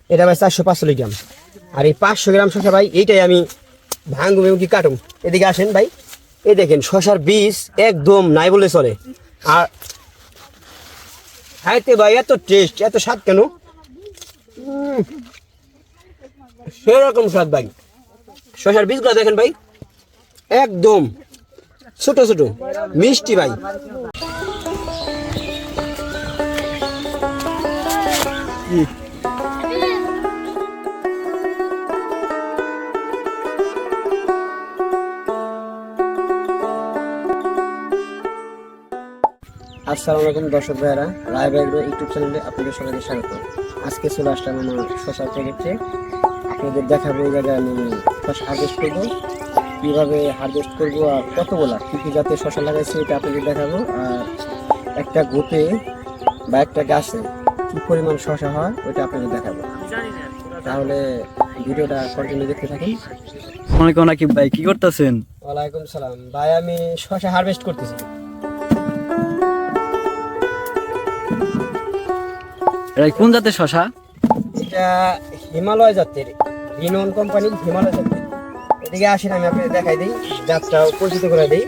এটা ভাই 445 গ্রাম। আর এই 500 গ্রাম শসা ভাই এইটাই আমি ভাঙবো এবং কি কাটুম। এদিকে আসেন ভাই, এই দেখেন শসার বীজ একদম নাই বলে চলে। আর খাইতে ভাই এত টেস্ট, এত স্বাদ কেন, সেরকম স্বাদ ভাই। শসার বীজগুলো দেখেন ভাই, একদম ছোট ছোট মিষ্টি ভাই। আসসালামু আলাইকুম দর্শক ভাইরা, রায় ভাই ইউটিউব চ্যানেলে আপনাদের সবাইকে স্বাগত। আজকে চলে আসলাম আমার শসার প্যাকেটে। আপনাদের দেখাবো এই জায়গায় আমি শসা হারভেস্ট করবো, কীভাবে হারভেস্ট করবো আর কতগুলা কী কী জাতের শসা লাগাইছি এটা আপনাদের দেখাবো। আর একটা গোটে বা একটা গাছে কী পরিমাণ শসা হয় ওইটা আপনাদের দেখাবো। তাহলে ভিডিওটা কন্টিনিউ দেখতে থাকুন। অনেক নাকি ভাই, কি করতেছেন? ওয়ালাইকুম সালাম ভাই, আমি শসা হারভেস্ট করতেছি। এটা কোন জাতের শসা? এটা হিমালয় জাতের, রিনন কোম্পানির হিমালয় জাতের। এদিকে আসেন আমি আপনাদের দেখাই দিই, জাতটাও পরিচিত করে দিই।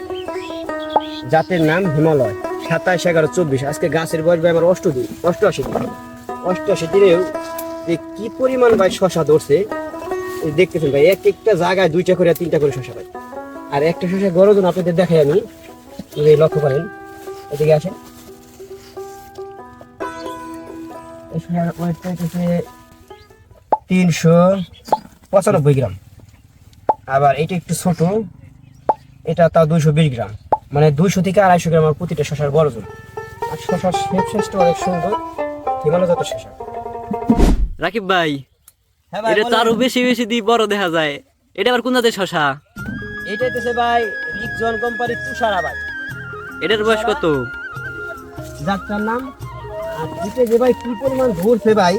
জাতের নাম হিমালয় 27-11-24। আজকে গাছের বয়স ভাই আমার 88 দিন। 88 দিনেও যে কি পরিমাণ ভাই শসা ধরছে দেখতেছেন ভাই, এক একটা জায়গায় 2টা করে 3টা করে শসা ভাই। আর একটা শসা গরজন আপনাদের দেখাই আমি, লক্ষ্য করেন। এদিকে আসেন, 395 গ্রাম। আবার এটা একটু ছোট, এটা তাও 220 গ্রাম, মানে 200 থেকে 250 গ্রাম প্রতিটা শসার বড় ওজন। আর শসার শেপটা অনেক সুন্দর, হিমালয় জাতের শসা। রাকিব ভাই, হ্যাঁ ভাই, এটা তারও বেশি বেশি দি বড় দেখা যায়। এটা আবার কোন জাতের শসা? এটা হচ্ছে ভাই রিকজন কোম্পানির তুষারা ভাই। এটার বয়স কত? জাতটার নাম। আর এটা যে ভাই কি পরিমাণ ধরছে ভাই,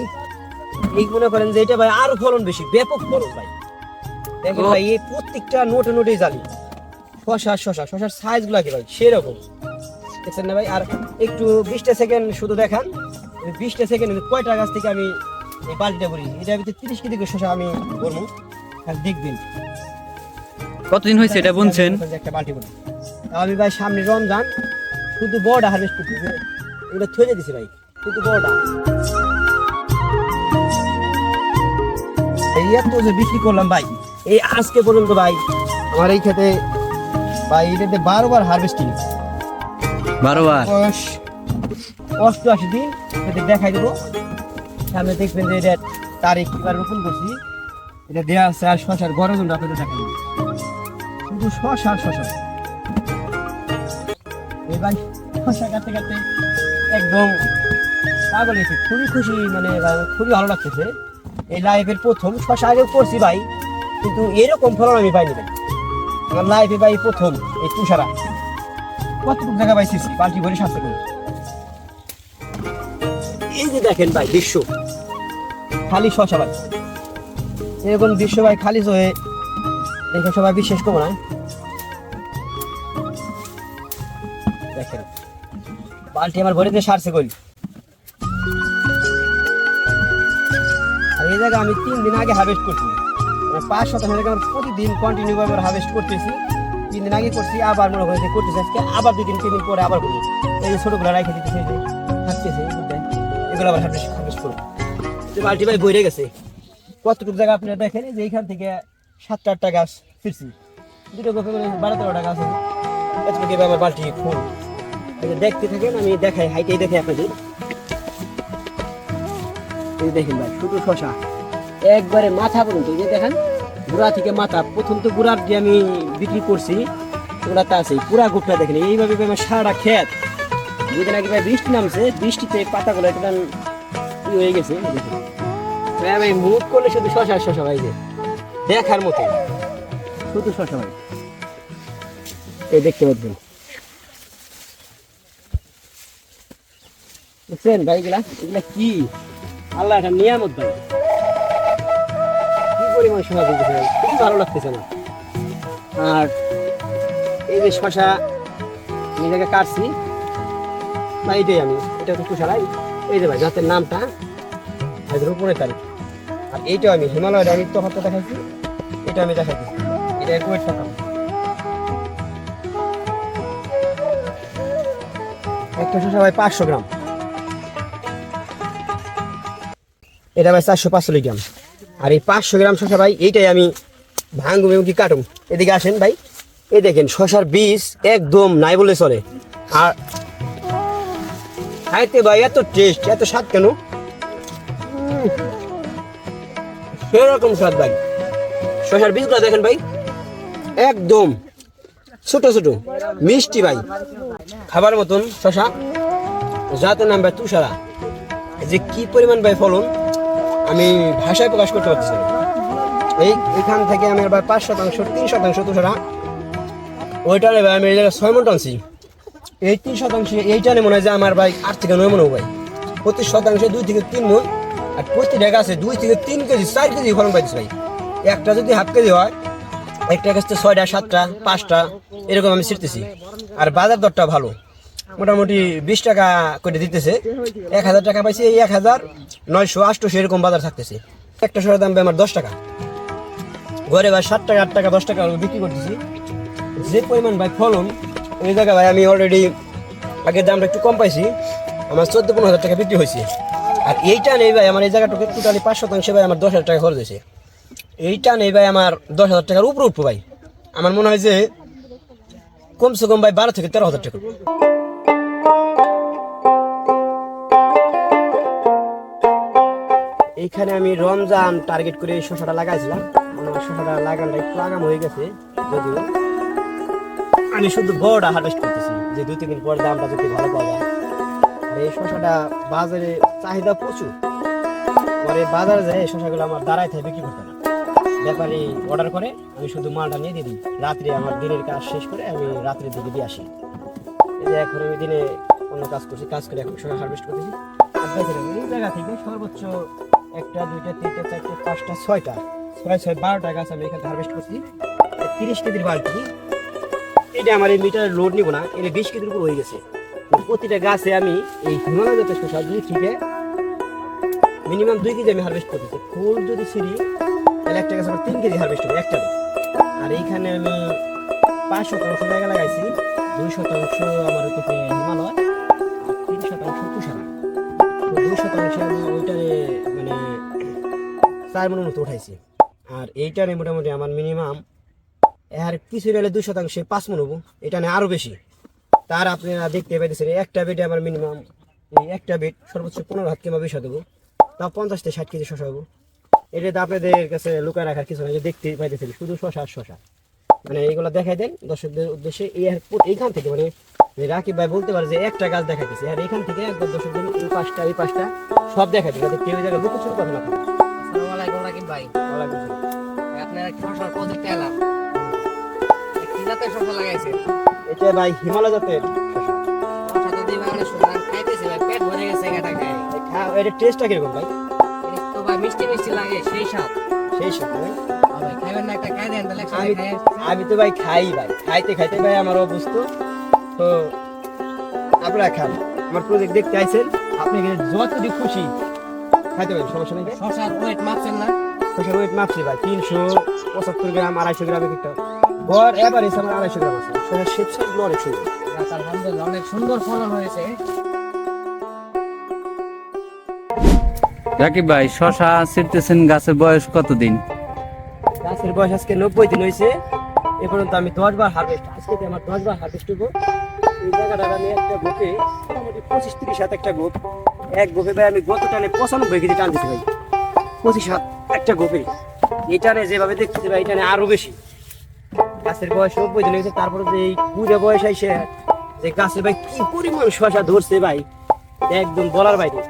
এই মনে করেন যে এটা ভাই আরো ফলন বেশি, ব্যাপক ফলন ভাই। দেখেন ভাই এই প্রত্যেকটা নোটে নোটে জালি শসার সাইজ গুলা কি ভাই সেরকম দেখছেন না ভাই। আর একটু 20টা সেকেন্ড শুধু দেখান, 20টা সেকেন্ড কয়টা গাছ থেকে আমি এই বালতিটা করি, এটার ভিতরে 30 কেজি করে শসা আমি করবো, দেখবেন। কতদিন হয়েছে এটা বুনছেন? একটা বালতি করি আমি ভাই, সামনে রমজান, শুধু বড়টা হারভেস্ট করতেছি, ওটা থয়ে দিছি ভাই, শুধু বড়টা। এই এত যে বিক্রি করলাম ভাই, এই আজকে পর্যন্ত ভাই আমার এই খেতে ভাই এটাতে 12 বার হারভেস্টিং। 12 বার? 88 দিন এটা দেখাই দেবো সামনে, দেখবেন যে এটা তারিখ কিবার রোপণ করছি, এটা দেওয়া আছে। আর শসার গরম আপনাদের দেখাই দেবো, শুধু শসা এই ভাই শসা কাটতে কাটতে একদম পাগল হয়েছে, খুবই খুশি, মানে খুবই ভালো লাগতেছে। এই লাইফের প্রথম শসা আগেও করছি ভাই, কিন্তু এরকম ফলন আমি পাইনি ভাই আমার লাইফে ভাই, প্রথম। এই তুষারা কতটুকু জায়গা পাইছি, বালতি ভরে সাথে করে। এই যে দেখেন ভাই দৃশ্য, খালি শসা ভাই, এরকম দৃশ্য ভাই খালি হয়ে দেখে সবাই বিশ্বাস করবো না। দেখেন বালতি আমার ভরে দিয়ে সারছে করি। আর এই জায়গা আমি 3 দিন আগে হারভেস্ট করছি, মানে 5-7 দিন আমার প্রতিদিন কন্টিনিউ ভাবে হারভেস্ট করতেছি। 3 দিন আগে করছি, আবার মনে হয় করতেছি আজকে, আবার 2-3 দিন পরে আবার করি। এই যে ছোটগুলো রাখে দিতেছে, যে থাকতেছে এগুলো আবার হারভেস্ট করবো। বালতি ভাই বইরে গেছে, কতটুকু জায়গা আপনারা দেখেন যে এইখান থেকে 7-8টা গাছ ফিরছি, 12-13টা গাছ আছে, এতটুকু আমার বালতি ফুল। দেখতে থাকেন, আমি দেখাই, হাইটাই দেখে আপনাদের। এই দেখেন ভাই শুধু শসা একবারে মাথা পর্যন্ত, এই যে দেখেন গোড়া থেকে মাথা। প্রথম তো গোড়ার যে আমি বিক্রি করছি ওগুলাতে আছে, পুরা গোটা দেখেন এইভাবে আমার সারা ক্ষেত। যেদিন আগে ভাই বৃষ্টি নামছে, বৃষ্টিতে পাতাগুলো একটা হয়ে গেছে। ভাই মুখ করলে শুধু শসা ভাই, যে দেখার মতো শুধু শসা ভাই। এই দেখতে পাচ্ছেন, দেখছেন ভাই এগুলা কি আল্লাহ একটা নিয়ামত ভাই, কি পরিমাণ শসা দিতেছে ভাই, খুবই ভালো লাগতেছে না। আর এই যে শসা আমি জায়গায় কাটছি বা এটাই আমি, এটা তো তুষারাই। এই যে ভাই জাতের নামটা আজকের উপরে তারিখ, আর এইটাও আমি হিমালয়ের আমি তফাৎটা দেখাইছি, এটা আমি দেখাই দিচ্ছি। এটা এর ওয়েটটা কম। একটা শসা ভাই 500 গ্রাম, এটা ভাই 445 গ্রাম। আর এই 500 গ্রাম শসা ভাই এইটাই আমি ভাঙুম এবং কি কাটুম। এদিকে আসেন ভাই, এই দেখেন শসার বীজ একদম নাই বলে চলে। আর খাইতে ভাই এত টেস্ট, এত স্বাদ কেন, সেরকম স্বাদ ভাই। শসার বীজগুলো দেখেন ভাই একদম ছোট ছোট মিষ্টি ভাই, খাবার মতন শসা। জাতের নাম ভাই তুষারা। যে কি পরিমাণ ভাই ফলন আমি ভাষায় প্রকাশ করতে পারছি না। এইখান থেকে আমি ভাই 5% 3% তুষারা, ওইটারে ভাই আমি 6 মন টানছি। এই 3% এইটানে মনে হয় যে আমার ভাই 8 থেকে 9 মন ভাই। প্রতি শতাংশে 2 থেকে 3 মন। আর প্রতিটা গাছে 2 থেকে 3 কেজি 4 কেজি ফলন পাইছি ভাই। একটা যদি হাফ কেজি হয়, একটা গাছতে 6টা 7টা 5টা এরকম আমি ছিটতেছি। আর বাজার দরটা ভালো, মোটামুটি 20 টাকা করে দিতেছে। 1000 টাকা পাইছি, এই 1900-800 এরকম বাজার থাকতেছে। একটা শসার দাম ভাই আমার 10 টাকা, ঘরে ভাই 7 টাকা 8 টাকা 10 টাকা বিক্রি করতেছি। যে পরিমাণ ভাই ফলন, এই জায়গায় ভাই আমি অলরেডি আগের দামটা একটু কম পাইছি, আমার 14-15 হাজার টাকা বিক্রি হয়েছে। আর এইটা নেই ভাই আমার এই জায়গাটাকে টোটালি 5% ভাই আমার 10,000 টাকা খরচ হয়েছে। এইটা নেই ভাই আমার 10,000 টাকার উপরে উঠবো ভাই। আমার মনে হয় যে কমসে কম ভাই 12 থেকে 13,000 টাকা। এইখানে আমি রমজান টার্গেট করে এই শসাটা লাগাইছিলাম। আমার শসাটা লাগানোটা একটু আগাম হয়ে গেছে, যদিও আমি শুধু বড়টা হারভেস্ট করতেছি, যে 2-3 দিন পর দামটা যদি ভালো পাওয়া যায়। আর এই শসাটা বাজারে চাহিদা প্রচুর, পরে বাজারে যায় এই শসাগুলো আমার দাঁড়ায় থাকে বিক্রি করতে না। ব্যাপারী অর্ডার করে, আমি শুধু মালটা নিয়ে দিয়ে দিই। রাত্রে আমার দিনের কাজ শেষ করে আমি রাত্রের দিকে দিয়ে আসি। এই যে এখন আমি দিনে অন্য কাজ করছি, কাজ করে এখন শসা হারভেস্ট করতেছি। আর দেখেন এই জায়গা থেকে সর্বোচ্চ 1টা 2টা 3টা 4টা 5টা 6টা 12টা গাছ আমি এখানে হারভেস্ট করছি। 30 কেজির বালতি, এটা আমার এই মিটারের লোড নিব না, এটা 20 কেজির উপর হয়ে গেছে। প্রতিটা গাছে আমি এই হিমালয় জাতের শসা 2 থেকে মিনিমাম 2 কেজি আমি হারভেস্ট করতেছি। ফুল যদি ছিঁড়ি তাহলে একটা গাছে আমার 3 কেজি হারভেস্ট হবে একটা। আর এইখানে আমি 5% জায়গা লাগাইছি, 2% আমার হচ্ছে হিমালয়, আর 3% তুষারা। তো 2% আমি ওইটারে মানে 4 মনের মতো উঠাইছি। আর এইটারে মোটামুটি আমার মিনিমাম এর কিছু গেলে 2% 5 মন হবো, এটা নিয়ে আরো বেশি। তার আপনারা দেখতে পাইতেছেন একটা বেডে আমার মিনিমাম এই একটা বেড সর্বোচ্চ 15 হাত কিংবা 20 হাত দেবো, তাও 50 থেকে 60 কেজি শসা হবো। এটা তো আপনাদের কাছে লুকায় রাখার কিছু না, দেখতে পাইতেছেন শুধু শসা আর শসা। মানে এইগুলো দেখাই দেন দর্শকদের উদ্দেশ্যে। এইখান থেকে মানে রাকিব ভাই বলতে পারে যে একটা গাছ দেখাইতেছে, আর এইখান থেকে একবার দর্শকদের এই 5টা এই 5টা সব দেখাই দিই, যাতে কেউ জায়গায় লুকোচুরি কথা না। আসসালামু আলাইকুম রাকিব ভাই। ওয়ালাইকুম আসসালাম। আপনার শসার প্রজেক্ট এলাম, কি জাতের শসা লাগাইছেন? এটা ভাই হিমালয় জাতের শসা। শসা তো দিবা অনেক সুন্দর, আমি খাইতেছি ভাই, পেট ভরে গেছে এটা খাই। এটা টেস্টটা কিরকম ভাই? এটা তো ভাই মিষ্টি মিষ্টি লাগে, সেই স্বাদ। সেই স্বাদ ভাই। ভাই খাইবেন না? একটা খাই দেন তাহলে একসাথে আমি খাই। আমি তো ভাই খাই ভাই, খাইতে খাইতে ভাই আমার অবস্থ। তো আপনারা খান, আমার প্রজেক্ট দেখতে আইছেন, আপনি যতটুকু খুশি খাইতে পারেন, সমস্যা নেই। শসার ওয়েট মাপছেন না? শসার ওয়েট মাপছি ভাই 375 গ্রাম 250 গ্রাম একটা গড় এভারেজ আমার 250 গ্রাম আছে। শসার শেপ সাইজগুলো অনেক সুন্দর। যাক, আলহামদুলিল্লাহ অনেক সুন্দর ফলন হয়েছে। রাকিব ভাই, শশা ছিটতেছেন, গাছের বয়স কতদিন? গাছের বয়স আজকে 90 দিন হয়েছে। এ পর্যন্ত আমি 10 বার হারভেস্ট, আজকে আমার 10 বার হারভেস্ট হবো। এই জায়গাটা আমি একটা গোপে মোটামুটি 25-30 হাত একটা গোপ, এক গোপে ভাই আমি গত টানে 95 কেজি টানতেছি ভাই। 25 হাত একটা গোপে, এই টানে যেভাবে দেখতেছি ভাই, এই টানে আরো বেশি। গাছের বয়স 90 দিন হয়েছে, তারপরে যে এই পুরো বয়স আইসে যে গাছে ভাই কি পরিমাণ শসা ধরছে ভাই, একদম বলার বাইরে।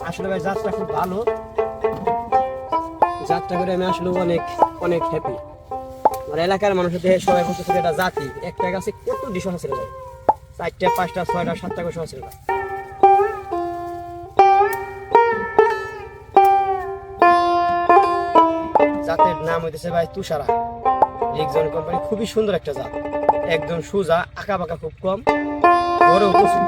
আসলে ভাই জাতটা খুব ভালো, যাত্রা করে আমি আসলে অনেক অনেক হ্যাপি। আমার এলাকার মানুষের দেহে সবাই বলতেছে এটা জাতি, একটা গাছে কত ডিশন আছে ভাই, 4টা 5টা 6টা 7টা করে আছে। জাতের নাম হইতেছে ভাই তুষারা, রিকজন কোম্পানি, খুবই সুন্দর একটা জাত, একদম সোজা, আঁকা বাঁকা খুব কম, বড় প্রচুর।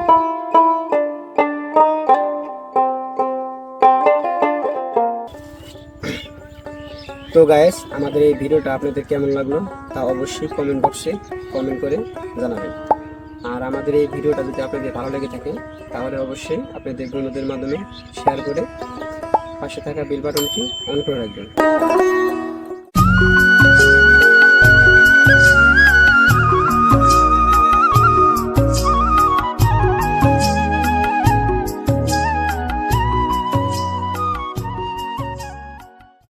তো গাইস, আমাদের এই ভিডিওটা আপনাদের কেমন লাগলো তা অবশ্যই কমেন্ট বক্সে কমেন্ট করে জানাবেন। আর আমাদের এই ভিডিওটা যদি আপনাদের ভালো লেগে থাকে তাহলে অবশ্যই আপনাদের বন্ধুদের মাধ্যমে শেয়ার করে পাশে থাকা বেল বাটনটি অন করে রাখবেন।